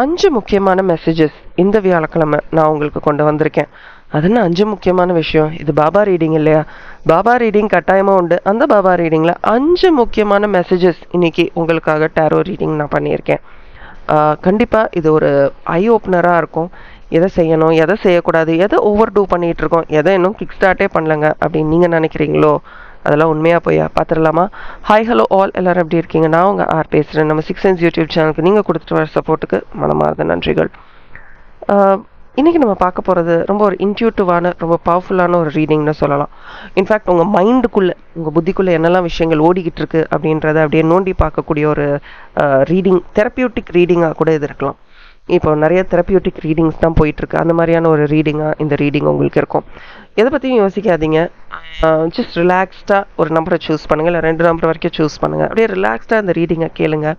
5 முக்கியமான மெசேஜஸ் இந்த வியாழக்கிழமை நான் உங்களுக்கு கொண்டு வந்திருக்கேன். அது என்ன 5 முக்கியமான விஷயம்? இது பாபா ரீடிங் இல்லையா? பாபா ரீடிங் கட்டாயமாக உண்டு. அந்த பாபா ரீடிங்கில் 5 முக்கியமான மெசேஜஸ் இன்னைக்கு உங்களுக்காக டேரோ ரீடிங் நான் பண்ணியிருக்கேன். கண்டிப்பாக இது ஒரு ஐ ஓப்பனராக இருக்கும். எதை செய்யணும், எதை செய்யக்கூடாது, எதை ஓவர் டூ பண்ணிகிட்டு இருக்கோம், எதை இன்னும் கிக் ஸ்டார்ட்டே பண்ணலங்க அப்படின்னு நீங்கள் நினைக்கிறீங்களோ அதெல்லாம் உண்மையாக போய் பார்த்துடலாமா? ஹாய் ஹலோ ஆல், எல்லோரும் எப்படி இருக்கீங்க? நான் உங்கள் ஆர் பேசுகிறேன். நம்ம 6 சென்ஸ் யூடியூப் சேனலுக்கு நீங்கள் கொடுத்துட்டு வர சப்போர்ட்டுக்கு மனமார்ந்த நன்றிகள். இன்றைக்கி நம்ம பார்க்க போகிறது ரொம்ப ஒரு இன்ட்யூட்டிவான, ரொம்ப பவர்ஃபுல்லான ஒரு ரீடிங்னு சொல்லலாம். இன்ஃபேக்ட் உங்கள் மைண்டுக்குள்ளே, உங்கள் புத்திக்குள்ளே என்னெல்லாம் விஷயங்கள் ஓடிக்கிட்டு இருக்கு அப்படின்றத அப்படியே நோண்டி பார்க்கக்கூடிய ஒரு ரீடிங், தெரப்பியூட்டிக் ரீடிங்காக கூட இது இருக்கலாம். இப்போ நிறைய தெரப்பியூட்டிக் ரீடிங்ஸ் தான் போயிட்டுருக்கு. அந்த மாதிரியான ஒரு ரீடிங்காக இந்த ரீடிங் உங்களுக்கு இருக்கும். எதை பற்றியும் யோசிக்காதீங்க. ஜஸ்ட் ரிலாக்ஸ்டாக ஒரு நம்பரை சூஸ் பண்ணுங்கள், இல்லை 2 நம்பர் வரைக்கும் சூஸ் பண்ணுங்கள். அப்படியே ரிலாக்ஸ்டாக இந்த ரீடிங்கை கேளுங்க.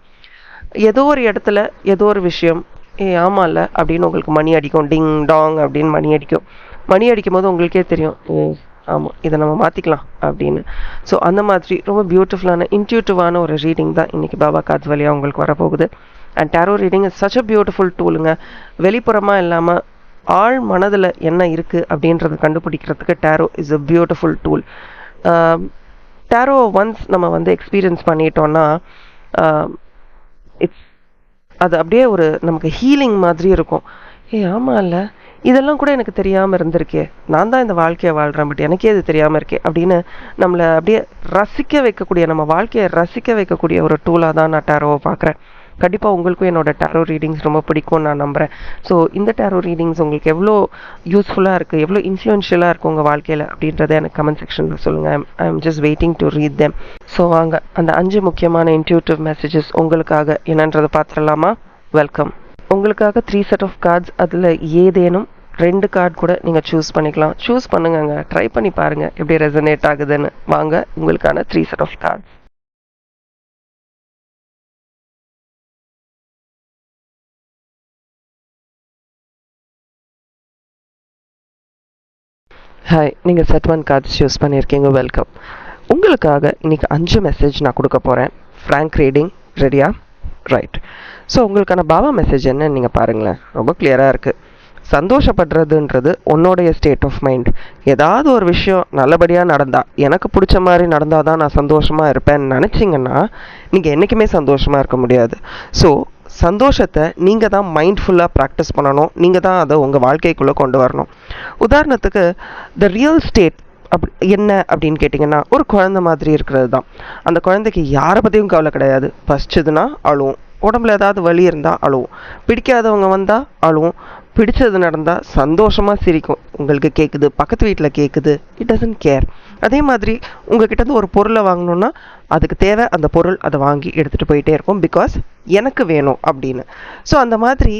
ஏதோ ஒரு இடத்துல ஏதோ ஒரு விஷயம் ஆமாம் இல்லை அப்படின்னு உங்களுக்கு மணி அடிக்கும், டிங் டாங் அப்படின்னு மணி அடிக்கும். மணி அடிக்கும் போது உங்களுக்கே தெரியும், ஆமாம் இதை நம்ம மாற்றிக்கலாம் அப்படின்னு. ஸோ அந்த மாதிரி ரொம்ப பியூட்டிஃபுல்லான இன்ட்யூட்டிவான ஒரு ரீடிங் தான் இன்றைக்கி பாபா கார்ட்ஸ் வழியாக உங்களுக்கு வரப்போகுது. And tarot reading is such a beautiful டூலுங்க. வெளிப்புறமாக இல்லாமல் ஆழ் மனதில் என்ன இருக்குது அப்படின்றத கண்டுபிடிக்கிறதுக்கு tarot is a beautiful tool. Tarot once நம்ம எக்ஸ்பீரியன்ஸ் பண்ணிட்டோன்னா இட்ஸ் அது அப்படியே ஒரு நமக்கு ஹீலிங் மாதிரி இருக்கும். ஆமாம் இல்லை, இதெல்லாம் கூட எனக்கு தெரியாமல் இருந்திருக்கே, நான் தான் இந்த வாழ்க்கையை வாழ்கிறேன், பட் எனக்கே இது தெரியாமல் இருக்கே அப்படின்னு நம்மளை அப்படியே ரசிக்க வைக்கக்கூடிய, நம்ம வாழ்க்கையை ரசிக்க வைக்கக்கூடிய ஒரு டூலாக தான் நான் டேரோவை பார்க்குறேன். கண்டிப்பாக உங்களுக்கும் என்னோட டேரோ ரீடிங்ஸ் ரொம்ப பிடிக்கும்னு நான் நம்புகிறேன். ஸோ இந்த டேரோ ரீடிங்ஸ் உங்களுக்கு எவ்வளோ யூஸ்ஃபுல்லாக இருக்குது, எவ்வளோ இன்ஃப்ளூயன்ஷியலாக இருக்குது உங்கள் வாழ்க்கையில் அப்படின்றத எனக்கு கமெண்ட் செக்ஷனில் சொல்லுங்கள். I am just waiting to read them. So வாங்க அந்த 5 முக்கியமான இன்ட்யூட்டிவ் மெசேஜஸ் உங்களுக்காக என்னன்றதை பார்த்துடலாமா? வெல்கம். உங்களுக்காக 3 செட் ஆஃப் கார்ட்ஸ். அதில் ஏதேனும் 2 கார்டு கூட நீங்கள் சூஸ் பண்ணிக்கலாம். சூஸ் பண்ணுங்க, ட்ரை பண்ணி பாருங்கள் எப்படி ரெசனேட் ஆகுதுன்னு. வாங்க உங்களுக்கான 3 செட் ஆஃப் கார்ட்ஸ். ஹாய், நீங்கள் செட் 1 கார்ட்ஸ் சூஸ் பண்ணியிருக்கீங்க. வெல்கம். உங்களுக்காக இன்றைக்கி 5 மெசேஜ் நான் கொடுக்க போகிறேன். Frank reading. ரெடியா? ரைட். ஸோ உங்களுக்கான பாபா மெசேஜ் என்னன்னு நீங்கள் பாருங்களேன். ரொம்ப கிளியராக இருக்குது. சந்தோஷப்படுறதுன்றது உன்னோடைய ஸ்டேட் ஆஃப் மைண்ட். ஏதாவது ஒரு விஷயம் நல்லபடியாக நடந்தால், எனக்கு பிடிச்ச மாதிரி நடந்தால் தான் நான் சந்தோஷமாக இருப்பேன்னு நினச்சிங்கன்னா நீங்கள் என்றைக்குமே சந்தோஷமாக இருக்க முடியாது. ஸோ சந்தோஷத்தை நீங்கள் தான் மைண்ட்ஃபுல்லாக ப்ராக்டிஸ் பண்ணணும். நீங்கள் தான் அதை உங்கள் வாழ்க்கைக்குள்ளே கொண்டு வரணும். உதாரணத்துக்கு த ரியல் ஸ்டேட் என்ன அப்படின்னு கேட்டிங்கன்னா, ஒரு குழந்தை மாதிரி இருக்கிறது தான். அந்த குழந்தைக்கு யாரை பற்றியும் கவலை கிடையாது. பசிச்சதுன்னா அழுவும், உடம்புல ஏதாவது வலி இருந்தால் அழுவும், பிடிக்காதவங்க வந்தால் அழுவும், பிடிச்சது நடந்தால் சந்தோஷமாக சிரிக்கும். உங்களுக்கு கேட்குது, பக்கத்து வீட்டில் கேட்குது, இட் டசன்ட் கேர். அதே மாதிரி உங்ககிட்ட ஒரு பொருளை வாங்கணுன்னா அதுக்கு தேவை அந்த பொருள், அதை வாங்கி எடுத்துகிட்டு போயிட்டே இருக்கும், பிகாஸ் எனக்கு வேணும் அப்படின்னு. ஸோ அந்த மாதிரி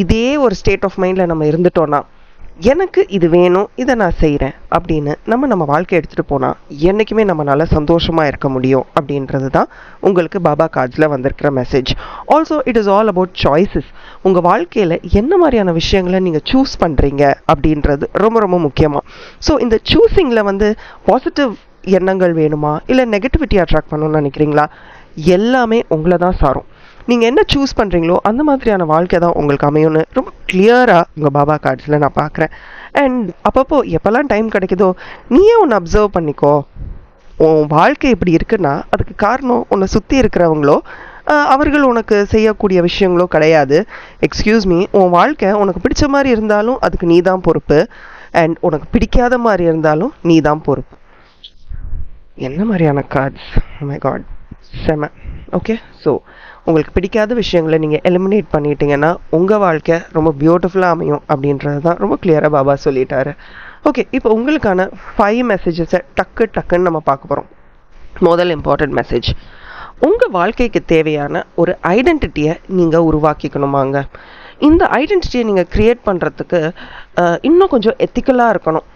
இதே ஒரு ஸ்டேட் ஆஃப் மைண்டில் நம்ம இருந்துட்டோன்னா, எனக்கு இது வேணும், இதை நான் செய்கிறேன் அப்படின்னு நம்ம வாழ்க்கை எடுத்துகிட்டு போனால் என்றைக்குமே நம்மளால் சந்தோஷமாக இருக்க முடியும் அப்படின்றது தான் உங்களுக்கு பாபா கார்ட்ஸில் வந்திருக்கிற message. Also it is all about choices. உங்கள் வாழ்க்கையில் என்ன மாதிரியான விஷயங்களை நீங்கள் சூஸ் பண்ணுறீங்க அப்படின்றது ரொம்ப ரொம்ப முக்கியமாக. ஸோ இந்த சூஸிங்கில் பாசிட்டிவ் எண்ணங்கள் வேணுமா, இல்லை நெகட்டிவிட்டி அட்ராக்ட் பண்ணணும்னு நினைக்கிறீங்களா? எல்லாமே உங்களை தான் சாரும். நீங்கள் என்ன சூஸ் பண்ணுறீங்களோ அந்த மாதிரியான வாழ்க்கை தான் உங்களுக்கு அமையும்னு ரொம்ப கிளியராக உங்கள் பாபா கார்ட்ஸில் நான் பார்க்குறேன். அண்ட் அப்பப்போ எப்போல்லாம் டைம் கிடைக்குதோ நீயே ஒன்று அப்சர்வ் பண்ணிக்கோ. உன் வாழ்க்கை இப்படி இருக்குன்னா அதுக்கு காரணம் உன்னை சுற்றி இருக்கிறவங்களோ அவர்கள் உனக்கு செய்யக்கூடிய விஷயங்களோ கிடையாது. எக்ஸ்கியூஸ் மீ, உன் வாழ்க்கை உனக்கு பிடிச்ச மாதிரி இருந்தாலும் அதுக்கு நீ தான் பொறுப்பு, அண்ட் உனக்கு பிடிக்காத மாதிரி இருந்தாலும் நீ தான் பொறுப்பு. என்ன மாதிரியான கார்ட்ஸ்! மை காட், செம. ஓகே, ஸோ உங்களுக்கு பிடிக்காத விஷயங்களை நீங்கள் எலிமினேட் பண்ணிட்டீங்கன்னா உங்கள் வாழ்க்கை ரொம்ப பியூட்டிஃபுல்லாக அமையும் அப்படின்றது தான் ரொம்ப கிளியராக பாபா சொல்லிட்டாரு. ஓகே, இப்போ உங்களுக்கான 5 மெசேஜஸை டக்குன்னு நம்ம பார்க்க போகிறோம். முதல் இம்பார்ட்டன்ட் மெசேஜ், உங்கள் வாழ்க்கைக்கு தேவையான ஒரு ஐடென்டிட்டியை நீங்கள் உருவாக்கிக்கணுமாங்க. இந்த ஐடென்டிட்டியை நீங்கள் க்ரியேட் பண்ணுறதுக்கு இன்னும் கொஞ்சம் எத்திக்கலாக இருக்கணும்.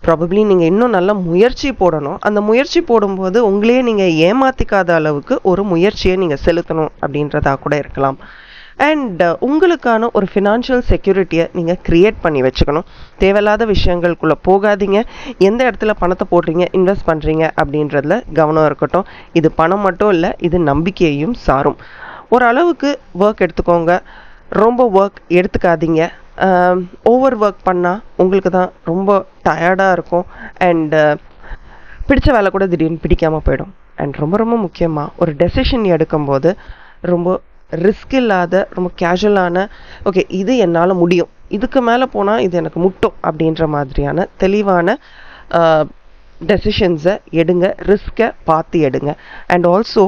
ப்ராபப்ளி நீங்கள் இன்னும் நல்ல முயற்சி போடணும். அந்த முயற்சி போடும்போது உங்களையே நீங்கள் ஏமாற்றிக்காத அளவுக்கு ஒரு முயற்சியை நீங்கள் செலுத்தணும் அப்படின்றதா கூட இருக்கலாம். அண்ட் உங்களுக்கான ஒரு ஃபினான்ஷியல் செக்யூரிட்டியை நீங்கள் க்ரியேட் பண்ணி வச்சுக்கணும். தேவையில்லாத விஷயங்களுக்குள்ளே போகாதீங்க. எந்த இடத்துல பணத்தை போடுறீங்க, இன்வெஸ்ட் பண்ணுறீங்க அப்படின்றதுல கவனம் இருக்கட்டும். இது பணம் மட்டும் இல்லை, இது நம்பிக்கையையும் சாரும். ஒரு அளவுக்கு ஒர்க் எடுத்துக்கோங்க. ரொம்ப ஒர்க் எடுத்துக்காதீங்க. ஓவர் ஒர்க் பண்ணால் உங்களுக்கு தான் ரொம்ப டயர்டாக இருக்கும். அண்டு பிடிச்ச வேலை கூட திடீர்னு பிடிக்காமல் போயிடும். அண்ட் ரொம்ப ரொம்ப முக்கியமாக ஒரு டெசிஷன் எடுக்கும்போது ரொம்ப ரிஸ்க் இல்லாத ரொம்ப கேஷுவலான, ஓகே இது என்னால் முடியும், இதுக்கு மேலே போனால் இது எனக்கு முட்டும் அப்படின்ற மாதிரியான தெளிவான டெசிஷன்ஸை எடுங்க. ரிஸ்கை பார்த்து எடுங்க. அண்ட் ஆல்சோ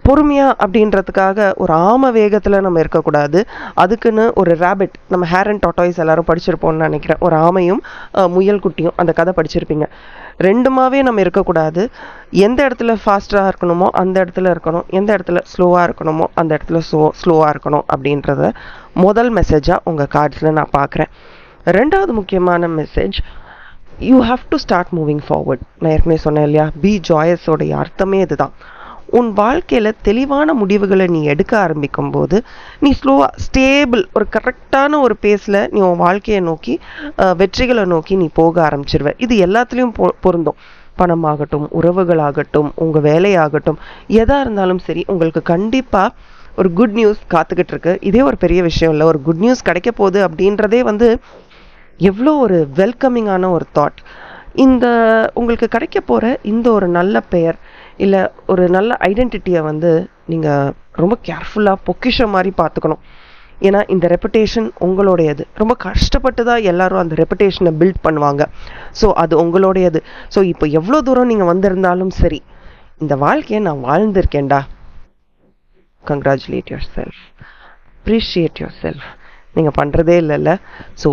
பொறுமையாக அப்படின்றதுக்காக ஒரு ஆம வேகத்தில் நம்ம இருக்கக்கூடாது. அதுக்குன்னு ஒரு ரேபிட், நம்ம ஹேர் அண்ட் டாட்டாய்ஸ் எல்லாரும் படிச்சிருப்போம்னு நினைக்கிறேன். ஒரு ஆமையும் முயல் குட்டியும், அந்த கதை படிச்சிருப்பீங்க. ரெண்டுமாவே நம்ம இருக்கக்கூடாது. எந்த இடத்துல ஃபாஸ்ட்டாக இருக்கணுமோ அந்த இடத்துல இருக்கணும், எந்த இடத்துல ஸ்லோவாக இருக்கணுமோ அந்த இடத்துல ஸ்லோவாக இருக்கணும் அப்படின்றத முதல் மெசேஜாக உங்கள் கார்ட்ஸில் நான் பார்க்குறேன். ரெண்டாவது முக்கியமான message, you have to start moving forward. நான் ஏற்கனவே சொன்னேன் இல்லையா, பி ஜாயஸோடைய அர்த்தமே இதுதான். உன் வாழ்க்கையில் தெளிவான முடிவுகளை நீ எடுக்க ஆரம்பிக்கும் போது நீ ஸ்லோவாக ஸ்டேபிள் ஒரு கரெக்டான ஒரு பேஸில் நீ உன் வாழ்க்கையை நோக்கி வெற்றிகளை நோக்கி நீ போக ஆரம்பிச்சிருவ. இது எல்லாத்துலேயும் பொருந்தும். பணமாகட்டும், உறவுகளாகட்டும், உங்கள் வேலையாகட்டும், எதாக இருந்தாலும் சரி, உங்களுக்கு கண்டிப்பாக ஒரு குட் நியூஸ் காத்துக்கிட்டு இருக்கு. இதே ஒரு பெரிய விஷயம் இல்லை. ஒரு குட் நியூஸ் கிடைக்க போகுது அப்படின்றதே எவ்வளோ ஒரு வெல்கமிங்கான ஒரு தாட். இந்த உங்களுக்கு கிடைக்க போகிற இந்த ஒரு நல்ல பெயர் இல்லை ஒரு நல்ல ஐடென்டிட்டியை நீங்கள் ரொம்ப கேர்ஃபுல்லாக பொக்கிஷம் மாதிரி பார்த்துக்கணும். ஏன்னா இந்த ரெப்புடேஷன் உங்களுடையது. ரொம்ப கஷ்டப்பட்டு தான் எல்லாரும் அந்த ரெப்புடேஷனை பில்ட் பண்ணுவாங்க. ஸோ அது உங்களுடையது. ஸோ இப்போ எவ்வளோ தூரம் நீங்கள் வந்திருந்தாலும் சரி, இந்த வாழ்க்கையை நான் வாழ்ந்திருக்கேன்டா, congratulate yourself, appreciate yourself. நீங்கள் பண்ணுறதே இல்லைல்ல. ஸோ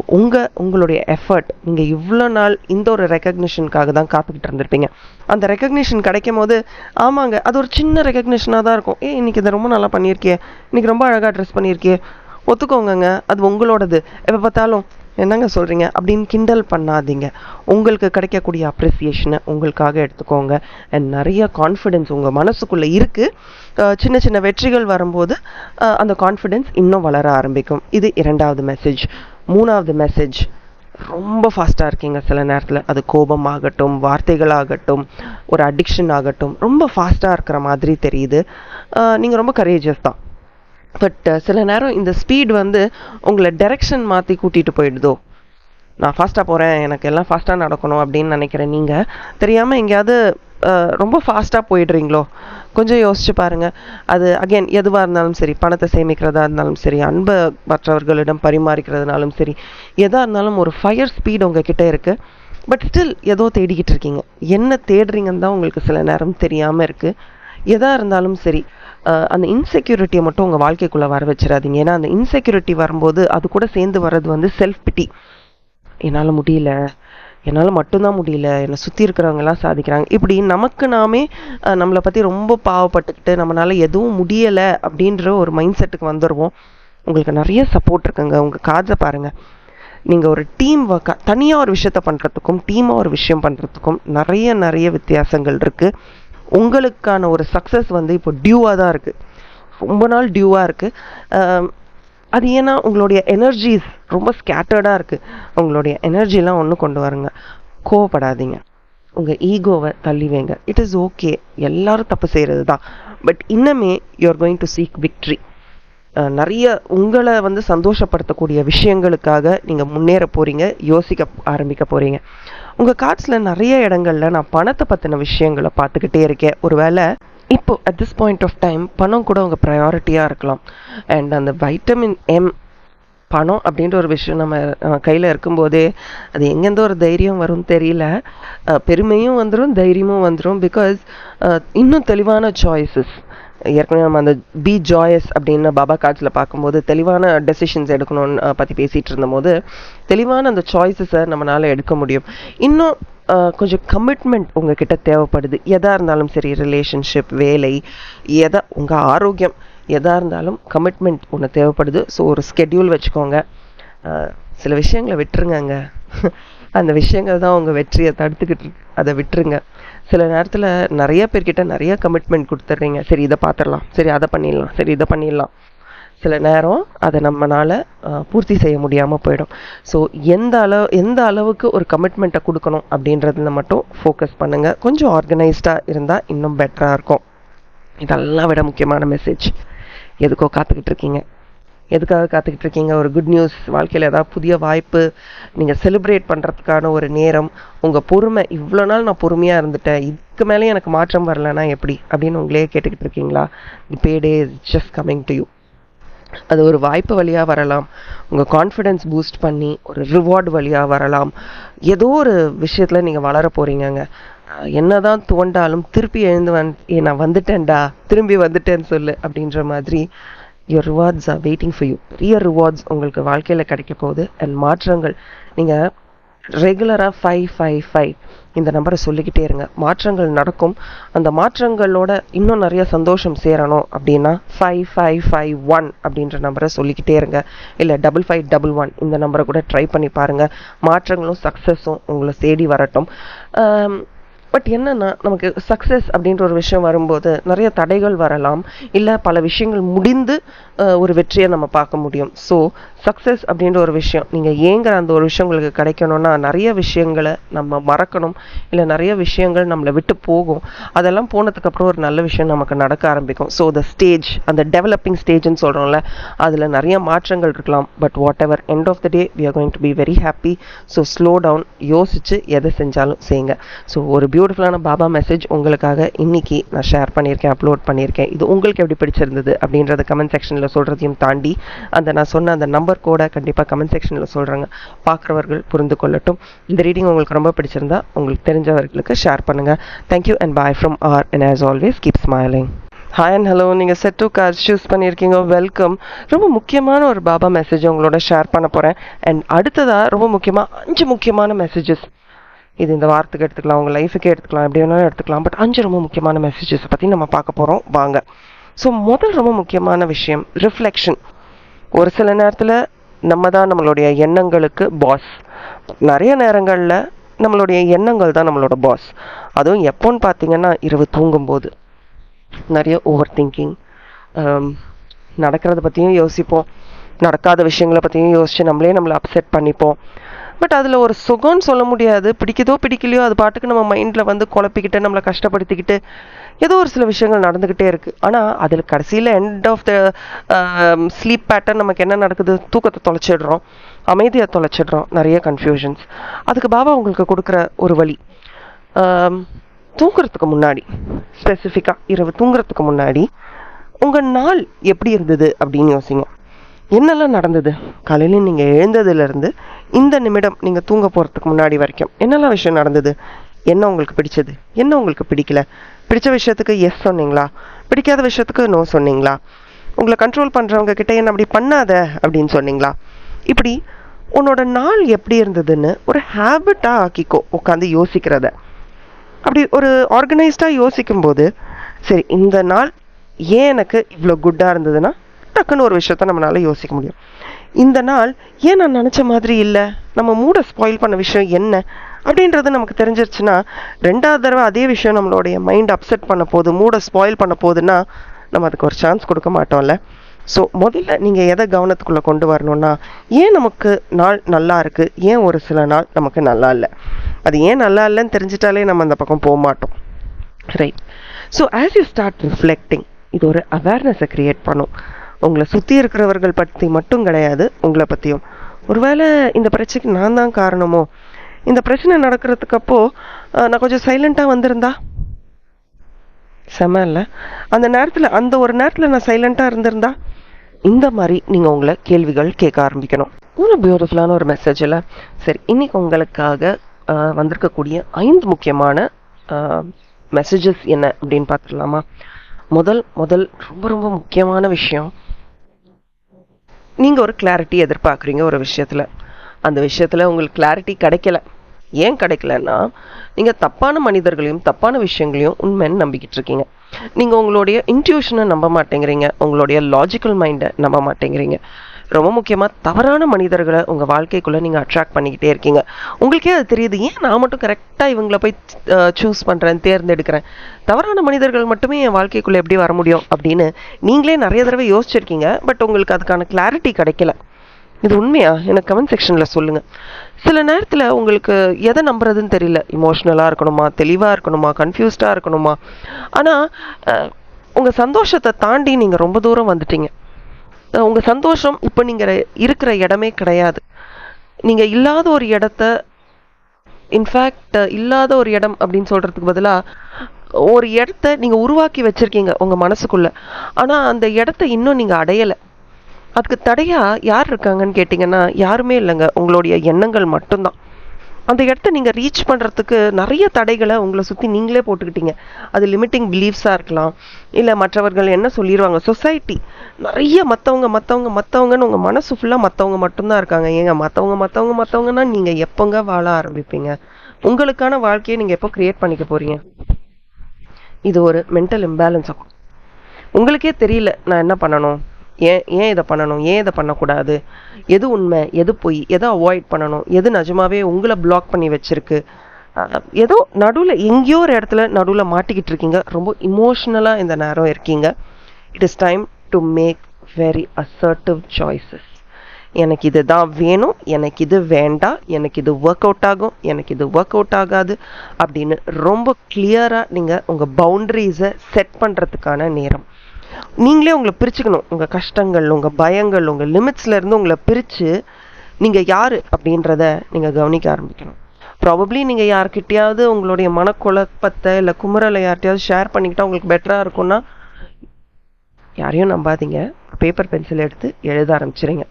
உங்களுடைய எஃபர்ட், நீங்கள் இவ்வளோ நாள் இந்த ஒரு ரெக்கக்னிஷனுக்காக தான் காத்துக்கிட்டு இருந்திருப்பீங்க. அந்த ரெக்கக்னிஷன் கிடைக்கும் போது, ஆமாங்க, அது ஒரு சின்ன ரெக்கக்னிஷனாக தான் இருக்கும். இன்றைக்கி இதை ரொம்ப நல்லா பண்ணியிருக்கியே, இன்றைக்கி ரொம்ப அழகாக ட்ரெஸ் பண்ணியிருக்கியே, ஒத்துக்கோங்கங்க, அது உங்களோடது, எப்போ பார்த்தாலும் என்னங்க சொல்கிறீங்க அப்படின்னு கிண்டல் பண்ணாதீங்க. உங்களுக்கு கிடைக்கக்கூடிய அப்ரிசியேஷனை உங்களுக்காக எடுத்துக்கோங்க. அண்ட் நிறைய கான்ஃபிடென்ஸ் உங்கள் மனசுக்குள்ளே இருக்குது. சின்ன சின்ன வெற்றிகள் வரும்போது அந்த கான்ஃபிடென்ஸ் இன்னும் வளர ஆரம்பிக்கும். இது இரண்டாவது மெசேஜ். மூணாவது மெசேஜ், ரொம்ப ஃபாஸ்ட்டாக இருக்கீங்க சில நேரத்தில். அது கோபமாகட்டும், வார்த்தைகளாகட்டும், ஒரு அடிக்ஷன் ஆகட்டும், ரொம்ப ஃபாஸ்ட்டாக இருக்கிற மாதிரி தெரியுது. நீங்கள் ரொம்ப கரேஜஸ் தான். பட் சில நேரம் இந்த ஸ்பீட் உங்களை டைரெக்ஷன் மாற்றி கூட்டிகிட்டு போயிடுதோ. நான் ஃபாஸ்ட்டாக போகிறேன், எனக்கு எல்லாம் ஃபாஸ்ட்டாக நடக்கணும் அப்படின்னு நினைக்கிறேன். நீங்கள் தெரியாமல் எங்கேயாவது ரொம்ப ஃபாஸ்ட்டாக போயிடுறீங்களோ? கொஞ்சம் யோசிச்சு பாருங்கள். அது அகெயின் எதுவாக இருந்தாலும் சரி, பணத்தை சேமிக்கிறதா இருந்தாலும் சரி, அன்பை மற்றவர்களிடம் பரிமாறிக்கிறதுனாலும் சரி, எதாக இருந்தாலும் ஒரு ஃபயர் ஸ்பீட் உங்ககிட்ட இருக்குது. பட் ஸ்டில் ஏதோ தேடிக்கிட்டு இருக்கீங்க. என்ன தேடுறீங்கன்னு தான் உங்களுக்கு சில நேரம் தெரியாமல் இருக்குது. எதாக இருந்தாலும் சரி, அந்த இன்செக்யூரிட்டியை மட்டும் உங்கள் வாழ்க்கைக்குள்ளே வர வச்சிடாதீங்க. ஏன்னா அந்த இன்செக்யூரிட்டி வரும்போது அது கூட சேர்ந்து வர்றது செல்ஃப் பிட்டி. என்னால் முடியல, என்னால் மட்டும்தான் முடியல, என்னை சுற்றி இருக்கிறவங்கலாம் சாதிக்கிறாங்க, இப்படி நமக்கு நாமே நம்மளை பற்றி ரொம்ப பாவப்பட்டுக்கிட்டு நம்மளால் எதுவும் முடியலை அப்படின்ற ஒரு மைண்ட் செட்டுக்கு வந்துடுவோம். உங்களுக்கு நிறைய சப்போர்ட் இருக்குங்க. உங்கள் காதை பாருங்கள். நீங்கள் ஒரு டீம் ஒர்க்காக தனியாக ஒரு விஷயத்த பண்ணுறதுக்கும் டீமாக ஒரு விஷயம் பண்ணுறதுக்கும் நிறைய வித்தியாசங்கள் இருக்குது. உங்களுக்கான ஒரு சக்ஸஸ் இப்போ டியூவாக தான் இருக்குது. ரொம்ப நாள் டியூவாக இருக்குது. அது ஏன்னா உங்களுடைய எனர்ஜிஸ் ரொம்ப ஸ்கேட்டர்டாக இருக்குது. உங்களுடைய எனர்ஜிலாம் ஒன்று கொண்டு வருங்க. கோவப்படாதீங்க. உங்கள் ஈகோவை தள்ளி வைங்க. இட் இஸ் ஓகே, எல்லாரும் தப்பு செய்கிறது தான். பட் இன்னமே you are going to seek victory. நிறைய உங்களை சந்தோஷப்படுத்தக்கூடிய விஷயங்களுக்காக நீங்கள் முன்னேற போகிறீங்க, யோசிக்க ஆரம்பிக்க போகிறீங்க. உங்கள் கார்ட்ஸில் நிறைய இடங்களில் நான் பணத்தை பற்றின விஷயங்களை பார்த்துக்கிட்டே இருக்கேன். ஒரு வேளை இப்போ at this point of time பணம் கூட உங்கள் ப்ரையாரிட்டியாக இருக்கலாம். அண்ட் அந்த வைட்டமின் எம், பணம் அப்படின்ற ஒரு விஷயம் நம்ம கையில் இருக்கும்போதே அது எங்கேருந்து ஒரு தைரியம் வரும்னு தெரியல. பெருமையும் வந்துடும், தைரியமும் வந்துடும். பிகாஸ் இன்னும் தெளிவான சாய்ஸஸ், ஏற்கனவே நம்ம அந்த பி ஜாயஸ் அப்படின்னு பாபா கார்ட்ஸில் பார்க்கும்போது தெளிவான டெசிஷன்ஸ் எடுக்கணும்னு பற்றி பேசிகிட்டு இருந்தபோது தெளிவான அந்த சாய்ஸஸை நம்மளால் எடுக்க முடியும். இன்னும் கொஞ்சம் கமிட்மெண்ட் உங்ககிட்ட தேவைப்படுது. எதாக இருந்தாலும் சரி, ரிலேஷன்ஷிப், வேலை, உங்கள் ஆரோக்கியம், எதாக இருந்தாலும் கமிட்மெண்ட் ஒன்று தேவைப்படுது. ஸோ ஒரு ஸ்கெட்யூல் வச்சுக்கோங்க. சில விஷயங்களை விட்டுருங்க. அந்த விஷயங்கள் தான் உங்கள் வெற்றியை தடுத்துக்கிட்டு இருக்கு. அதை விட்டுருங்க. சில நேரத்தில் நிறைய பேர்கிட்ட நிறைய கமிட்மெண்ட் கொடுத்துட்றீங்க. சரி இதை பார்த்துடலாம், சரி அதை பண்ணிடலாம், சரி இதை பண்ணிடலாம். சில நேரம் அதை நம்மளால் பூர்த்தி செய்ய முடியாமல் போயிடும். ஸோ எந்த அளவுக்கு ஒரு கமிட்மெண்ட்டை கொடுக்கணும் அப்படின்றதுல மட்டும் ஃபோக்கஸ் பண்ணுங்கள். கொஞ்சம் ஆர்கனைஸ்டாக இருந்தால் இன்னும் பெட்டராக இருக்கும். இதெல்லாம் விட முக்கியமான மெசேஜ், எதுக்கோ காத்துக்கிட்டு இருக்கீங்க, எதுக்காக காத்துக்கிட்டு இருக்கீங்க? ஒரு குட் நியூஸ், வாழ்க்கையில் ஏதாவது புதிய வாய்ப்பு, நீங்கள் செலிப்ரேட் பண்ணுறதுக்கான ஒரு நேரம், உங்கள் பொறுமை, இவ்வளோ நாள் நான் பொறுமையாக இருந்துட்டேன், இதுக்கு மேலே எனக்கு மாற்றம் வரலன்னா எப்படி அப்படின்னு உங்களே கேட்டுக்கிட்டு இருக்கீங்களா? The payday is just coming to you. அது ஒரு வாய்ப்பு வழியாக வரலாம், உங்கள் கான்ஃபிடென்ஸ் பூஸ்ட் பண்ணி ஒரு ரிவார்டு வழியாக வரலாம், ஏதோ ஒரு விஷயத்தில் நீங்கள் வளர போகிறீங்கங்க. என்னதான் துவண்டாலும் திருப்பி எழுந்து நான் வந்துட்டேன்டா, திரும்பி வந்துட்டேன்னு சொல்லு அப்படின்ற மாதிரி your rewards are waiting for you. பெரிய ரிவார்ட்ஸ் உங்களுக்கு வாழ்க்கையில் கிடைக்க போகுது. அண்ட் மாற்றங்கள், நீங்கள் ரெகுலராக 555 இந்த நம்பரை சொல்லிக்கிட்டே இருங்க. மாற்றங்கள் நடக்கும். அந்த மாற்றங்களோட இன்னும் நிறைய சந்தோஷம் சேரணும் அப்படின்னா 5551 அப்படின்ற நம்பரை சொல்லிக்கிட்டே இருங்க. இல்லை 5511 இந்த நம்பரை கூட ட்ரை பண்ணி பாருங்கள். மாற்றங்களும் சக்ஸஸும் உங்களை தேடி வரட்டும். பட் என்னன்னா, நமக்கு சக்ஸஸ் அப்படின்ற ஒரு விஷயம் வரும்போது நிறைய தடைகள் வரலாம், இல்லை பல விஷயங்கள் முடிந்து ஒரு வெற்றியை நம்ம பார்க்க முடியும். ஸோ சக்ஸஸ் அப்படின்ற ஒரு விஷயம், நீங்கள் ஏங்குற அந்த ஒரு விஷயம் உங்களுக்கு கிடைக்கணும்னா நிறைய விஷயங்களை நம்ம மறக்கணும், இல்லை நிறைய விஷயங்கள் நம்மளை விட்டு போகும். அதெல்லாம் போனதுக்கப்புறம் ஒரு நல்ல விஷயம் நமக்கு நடக்க ஆரம்பிக்கும். ஸோ த ஸ்டேஜ், அந்த டெவலப்பிங் ஸ்டேஜ்னு சொல்கிறோம்ல, அதில் நிறைய மாற்றங்கள் இருக்கலாம். But whatever, end of the day we are going to be very happy. So slow down, யோசிச்சு எதை செஞ்சாலும் செய்யுங்க. ஸோ ஒரு பியூட்டிஃபுல்லான பாபா மெசேஜ் உங்களுக்காக இன்னைக்கு நான் ஷேர் பண்ணியிருக்கேன், அப்லோட் பண்ணியிருக்கேன். இது உங்களுக்கு எப்படி பிடிச்சிருந்தது அப்படின்றத கமெண்ட் செக்ஷனில் சொல்கிறதையும் தாண்டி, அந்த நான் சொன்ன அந்த நம்பர் கூட கண்டிப்பாக கமெண்ட் செக்ஷனில் சொல்கிறாங்க, பார்க்குறவர்கள் புரிந்து கொள்ளட்டும். இந்த ரீடிங் உங்களுக்கு ரொம்ப பிடிச்சிருந்தா உங்களுக்கு தெரிஞ்சவர்களுக்கு ஷேர் பண்ணுங்கள். Thank you and bye from R, and as always keep smiling. Hi and hello, நீங்கள் செட் 2 கார்ட்ஸ் சூஸ் பண்ணியிருக்கீங்க, வெல்கம். ரொம்ப முக்கியமான ஒரு பாபா மெசேஜ் உங்களோட ஷேர் பண்ண போகிறேன். அண்ட் அடுத்ததாக ரொம்ப முக்கியமாக 5 முக்கியமான மெசேஜஸ். இது இந்த வாரத்துக்கு எடுத்துக்கலாம், உங்கள் லைஃபுக்கே எடுத்துக்கலாம், எப்படி வேணாலும் எடுத்துக்கலாம். பட் 5 ரொம்ப முக்கியமான மெசேஜஸை பற்றி நம்ம பார்க்க போகிறோம், வாங்க. ஸோ முதல் ரொம்ப முக்கியமான விஷயம் ரிஃப்ளெக்ஷன். ஒரு சில நேரத்தில் நம்ம தான் நம்மளுடைய எண்ணங்களுக்கு பாஸ். நிறைய நேரங்களில் நம்மளுடைய எண்ணங்கள் தான் நம்மளோட பாஸ். அதுவும் எப்போன்னு பார்த்தீங்கன்னா இரவு தூங்கும்போது நிறைய ஓவர் திங்கிங், நடக்கிறத பற்றியும் யோசிப்போம், நடக்காத விஷயங்களை பற்றியும் யோசித்து நம்மளை அப்செட் பண்ணிப்போம். பட் அதில் ஒரு சுகம்னு சொல்ல முடியாது. பிடிக்குதோ பிடிக்கலையோ அது பாட்டுக்கு நம்ம மைண்டில் வந்து குழப்பிக்கிட்டு நம்மளை கஷ்டப்படுத்திக்கிட்டு ஏதோ ஒரு சில விஷயங்கள் நடந்துக்கிட்டே இருக்குது. ஆனால் அதில் கடைசியில் end of the sleep pattern நமக்கு என்ன நடக்குது? தூக்கத்தை தொலைச்சிடுறோம், அமைதியை தொலைச்சிடுறோம், நிறைய கன்ஃபியூஷன்ஸ். அதுக்கு பாபா உங்களுக்கு கொடுக்குற ஒரு வழி, தூங்குறதுக்கு முன்னாடி, ஸ்பெசிஃபிக்காக இரவு தூங்குறதுக்கு முன்னாடி உங்கள் நாள் எப்படி இருந்தது அப்படின்னு யோசிங்க. என்னெல்லாம் நடந்தது காலையில் நீங்கள் எழுந்ததுலேருந்து இந்த நிமிடம் நீங்கள் தூங்க போகிறதுக்கு முன்னாடி வரைக்கும் என்னெல்லாம் விஷயம் நடந்தது? என்ன உங்களுக்கு பிடிச்சது, என்ன உங்களுக்கு பிடிக்கல? பிடிச்ச விஷயத்துக்கு எஸ் சொன்னீங்களா? பிடிக்காத விஷயத்துக்கு நோ சொன்னீங்களா? உங்களை கண்ட்ரோல் பண்ணுறவங்க கிட்ட என்ன அப்படி பண்ணாத அப்படின்னு சொன்னீங்களா? இப்படி உன்னோட நாள் எப்படி இருந்ததுன்னு ஒரு ஹேபிட்டாக ஆக்கிக்கோ உட்காந்து யோசிக்கிறத. அப்படி ஒரு ஆர்கனைஸ்டாக யோசிக்கும்போது, சரி இந்த நாள் ஏன் எனக்கு இவ்வளோ குட்டாக இருந்ததுன்னா டக்குன்னு ஒரு விஷயத்த நம்மளால யோசிக்க முடியும். இந்த நாள் ஏன் நான் நினச்ச மாதிரி இல்லை, நம்ம மூடை ஸ்பாயில் பண்ண விஷயம் என்ன அப்படின்றது நமக்கு தெரிஞ்சிருச்சுன்னா, 2வது தடவை அதே விஷயம் நம்மளுடைய மைண்ட் அப்செட் பண்ண போகுது, மூடை ஸ்பாயில் பண்ண போகுதுன்னா நம்ம அதுக்கு ஒரு சான்ஸ் கொடுக்க மாட்டோம்ல. ஸோ முதல்ல நீங்கள் எதை கவனத்துக்குள்ளே கொண்டு வரணும்னா, ஏன் நமக்கு நாள் நல்லா இருக்குது, ஏன் ஒரு சில நாள் நமக்கு நல்லா இல்லை, அது ஏன் நல்லா இல்லைன்னு தெரிஞ்சிட்டாலே நம்ம அந்த பக்கம் போக மாட்டோம், right? So as you start reflecting, இது ஒரு அவேர்னஸை க்ரியேட் பண்ணும். உங்களை சுற்றி இருக்கிறவர்கள் பற்றி மட்டும் கிடையாது, உங்களை பற்றியும். ஒருவேளை இந்த பிரச்சனைக்கு நான் தான் காரணமோ, இந்த பிரச்சனை நடக்கிறதுக்கு அப்போ நான் கொஞ்சம் சைலண்ட்டாக வந்திருந்தா செம இல்லை, அந்த நேரத்தில் அந்த ஒரு நேரத்தில் நான் சைலண்ட்டாக இருந்திருந்தா, இந்த மாதிரி நீங்கள் உங்களை கேள்விகள் கேட்க ஆரம்பிக்கணும். ஒரு பியூட்டிஃபுல்லான ஒரு மெசேஜ் இல்லை? சரி, இன்னைக்கு உங்களுக்காக வந்திருக்கக்கூடிய 5 முக்கியமான மெசேஜஸ் என்ன அப்படின்னு பார்த்துடலாமா? முதல் ரொம்ப ரொம்ப முக்கியமான விஷயம், நீங்கள் ஒரு கிளாரிட்டி எதிர்பார்க்குறீங்க ஒரு விஷயத்தில், அந்த விஷயத்தில் உங்களுக்கு கிளாரிட்டி கிடைக்கல. ஏன் கிடைக்கலன்னா, நீங்கள் தப்பான மனிதர்களையும் தப்பான விஷயங்களையும் உண்மைன்னு நம்பிக்கிட்டு இருக்கீங்க. நீங்கள் உங்களுடைய இன்ட்யூஷனை நம்ப மாட்டேங்கிறீங்க, உங்களுடைய லாஜிக்கல் மைண்டை நம்ப மாட்டேங்கிறீங்க. ரொம்ப முக்கியமாக தவறான மனிதர்களை உங்கள் வாழ்க்கைக்குள்ளே நீங்கள் அட்ராக்ட் பண்ணிக்கிட்டே இருக்கீங்க. உங்களுக்கே அது தெரியுது, ஏன் நான் மட்டும் கரெக்டாக இவங்களை போய் சூஸ் பண்ணுறேன், தேர்ந்தெடுக்கிறேன், தவறான மனிதர்கள் மட்டுமே என் வாழ்க்கைக்குள்ளே எப்படி வர முடியும் அப்படின்னு நீங்களே நிறைய தடவை யோசிச்சிருக்கீங்க. பட் உங்களுக்கு அதுக்கான கிளாரிட்டி கிடைக்கல. இது உண்மையா? எனக்கு கமெண்ட் செக்ஷனில் சொல்லுங்கள். சில நேரத்தில் உங்களுக்கு எதை நம்புறதுன்னு தெரியல, இமோஷ்னலாக இருக்கணுமா, தெளிவாக இருக்கணுமா, கன்ஃபியூஸ்டாக இருக்கணுமா. ஆனால் உங்கள் சந்தோஷத்தை தாண்டி நீங்கள் ரொம்ப தூரம் வந்துட்டீங்க. உங்க சந்தோஷம் இப்போ நீங்க இருக்கிற இடமே கிடையாது. நீங்க இல்லாத ஒரு இடத்த, இன்ஃபேக்ட் இல்லாத ஒரு இடம் அப்படின்னு சொல்றதுக்கு பதிலா ஒரு இடத்த நீங்க உருவாக்கி வச்சிருக்கீங்க உங்க மனசுக்குள்ள. ஆனா அந்த இடத்த இன்னும் நீங்க அடையல. அதுக்கு தடையா யார் இருக்காங்கன்னு கேட்டீங்கன்னா யாருமே இல்லைங்க, உங்களுடைய எண்ணங்கள் மட்டும்தான். அந்த இடத்த நீங்க ரீச் பண்றதுக்கு நிறைய தடைகளை உங்களை சுத்தி நீங்களே போட்டுக்கிட்டீங்க. அது லிமிட்டிங் பிலீஃப்ஸா இருக்கலாம், இல்ல மற்றவர்கள் என்ன சொல்லிடுவாங்க, சொசைட்டி, நிறைய மத்தவங்க மத்தவங்க மத்தவங்கன்னு உங்க மனசு ஃபுல்லா மத்தவங்க மட்டும்தான் இருக்காங்க. ஏங்க மத்தவங்க மத்தவங்க மத்தவங்கன்னா நீங்க எப்பங்க வாழ ஆரம்பிப்பீங்க? உங்களுக்கான வாழ்க்கையை நீங்க எப்போ கிரியேட் பண்ணிக்க போறீங்க? இது ஒரு மென்டல் இம்பேலன்ஸ் ஆகும். உங்களுக்கே தெரியல நான் என்ன பண்ணணும், ஏன் ஏன் இதை பண்ணணும், ஏன் இதை பண்ணக்கூடாது, எது உண்மை எது பொய், எதை அவாய்ட் பண்ணணும், எது நிஜமாவே உங்களை பிளாக் பண்ணி வச்சிருக்கு. ஏதோ நடுவில் எங்கேயோ ஒரு இடத்துல நடுவில் மாட்டிக்கிட்டு இருக்கீங்க. ரொம்ப இமோஷ்னலாக இந்த நேரம் இருக்கீங்க. It is time to make very assertive choices. எனக்கு இதுதான் வேணும், எனக்கு இது வேண்டாம், எனக்கு இது ஒர்க் அவுட் ஆகும், எனக்கு இது ஒர்க் அவுட் ஆகாது அப்படின்னு ரொம்ப கிளியராக நீங்கள் உங்கள் பவுண்டரிஸை செட் பண்ணுறதுக்கான நேரம். நீங்களே உங்களை பிரிச்சுக்கணும். உங்கள் கஷ்டங்கள், உங்கள் பயங்கள், உங்கள் லிமிட்ஸ்லேருந்து உங்களை பிரித்து நீங்கள் யார் அப்படின்றத நீங்கள் கவனிக்க ஆரம்பிக்கணும். ப்ராபப்ளி நீங்கள் யார்கிட்டையாவது உங்களுடைய மனக்குழப்பத்தை இல்லை குமுறலை யார்கிட்டையாவது ஷேர் பண்ணிக்கிட்டால் உங்களுக்கு பெட்டராக இருக்கும்னா யாரையும் நம்பாதீங்க. பேப்பர் பென்சில் எடுத்து எழுத ஆரம்பிச்சிருங்க.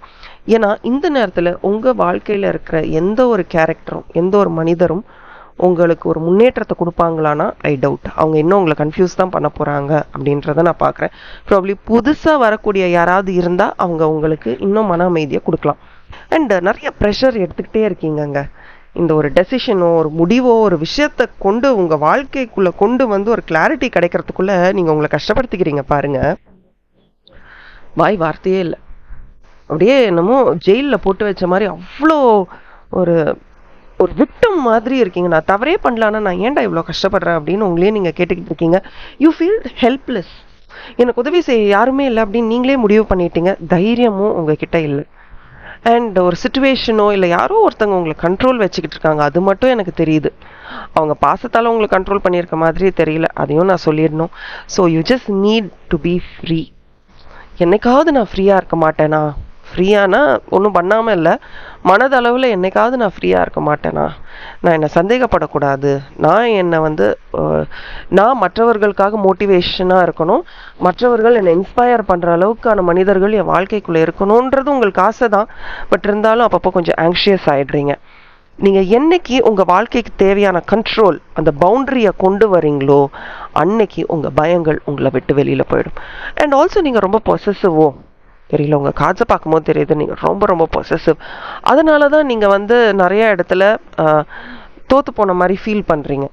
ஏன்னா இந்த நேரத்தில் உங்கள் வாழ்க்கையில் இருக்கிற எந்த ஒரு கேரக்டரும் எந்த ஒரு மனிதரும் உங்களுக்கு ஒரு முன்னேற்றத்தை கொடுப்பாங்களான்னா ஐ டவுட். அவங்க இன்னும் உங்களை கன்ஃபியூஸ் தான் பண்ண போகிறாங்க அப்படின்றத நான் பார்க்குறேன். ப்ராப்ளி புதுசாக வரக்கூடிய யாராவது இருந்தால் அவங்க உங்களுக்கு இன்னும் மன அமைதியை கொடுக்கலாம். அண்ட் நிறைய ப்ரெஷர் எடுத்துக்கிட்டே இருக்கீங்கங்க. இந்த ஒரு டெசிஷனோ ஒரு முடிவோ ஒரு விஷயத்தை கொண்டு உங்கள் வாழ்க்கைக்குள்ளே கொண்டு வந்து ஒரு கிளாரிட்டி கிடைக்கிறதுக்குள்ளே நீங்கள் உங்களை கஷ்டப்படுத்திக்கிறீங்க பாருங்க. வாய் வார்த்தையே இல்லை. அப்படியே என்னமோ ஜெயிலில் போட்டு வச்ச மாதிரி அவ்வளோ ஒரு ஒரு விக்டம் மாதிரி இருக்கீங்க. நான் தவறே பண்ணலான்னா நான் ஏன்டா இவ்வளோ கஷ்டப்படுறேன் அப்படின்னு உங்களே நீங்கள் கேட்டுக்கிட்டு இருக்கீங்க. You feel helpless. எனக்கு உதவி செய்ய யாருமே இல்லை அப்படின்னு நீங்களே முடிவு பண்ணிட்டீங்க. தைரியமும் உங்ககிட்ட இல்லை. அண்ட் ஒரு சுச்சுவேஷனோ இல்லை யாரோ ஒருத்தவங்க உங்களை கண்ட்ரோல் வச்சுக்கிட்டு இருக்காங்க. அது மட்டும் எனக்கு தெரியுது. அவங்க பாசத்தால் உங்களை கண்ட்ரோல் பண்ணியிருக்க மாதிரியே தெரியல. அதையும் நான் சொல்லிடணும். So you just need to be free. என்னைக்காவது நான் ஃப்ரீயாக இருக்க மாட்டேனா? ஃப்ரீயானா ஒன்றும் பண்ணாமல் இல்லை, மனதளவில் என்னைக்காவது நான் ஃப்ரீயாக இருக்க மாட்டேனா? நான் என்னை சந்தேகப்படக்கூடாது. நான் என்னை நான் மற்றவர்களுக்காக மோட்டிவேஷனாக இருக்கணும். மற்றவர்கள் என்னை இன்ஸ்பயர் பண்ணுற அளவுக்கான மனிதர்கள் என் வாழ்க்கைக்குள்ளே இருக்கணுன்றது உங்களுக்கு ஆசை தான். பட் இருந்தாலும் அப்பப்போ கொஞ்சம் ஆங்ஷியஸ் ஆகிடுறீங்க. நீங்கள் என்னைக்கு உங்கள் வாழ்க்கைக்கு தேவையான கண்ட்ரோல், அந்த பவுண்டரியை கொண்டு வரீங்களோ அன்னைக்கு உங்கள் பயங்கள் உங்களை விட்டு வெளியில் போயிடும். அண்ட் ஆல்சோ நீங்கள் ரொம்ப பொசசிவோ தெரியல, உங்கள் காட்சை பார்க்கும்போது தெரியுது நீங்கள் ரொம்ப ரொம்ப பொசசிவ். அதனால தான் நீங்கள் நிறைய இடத்துல தோற்று போன மாதிரி ஃபீல் பண்ணுறீங்க.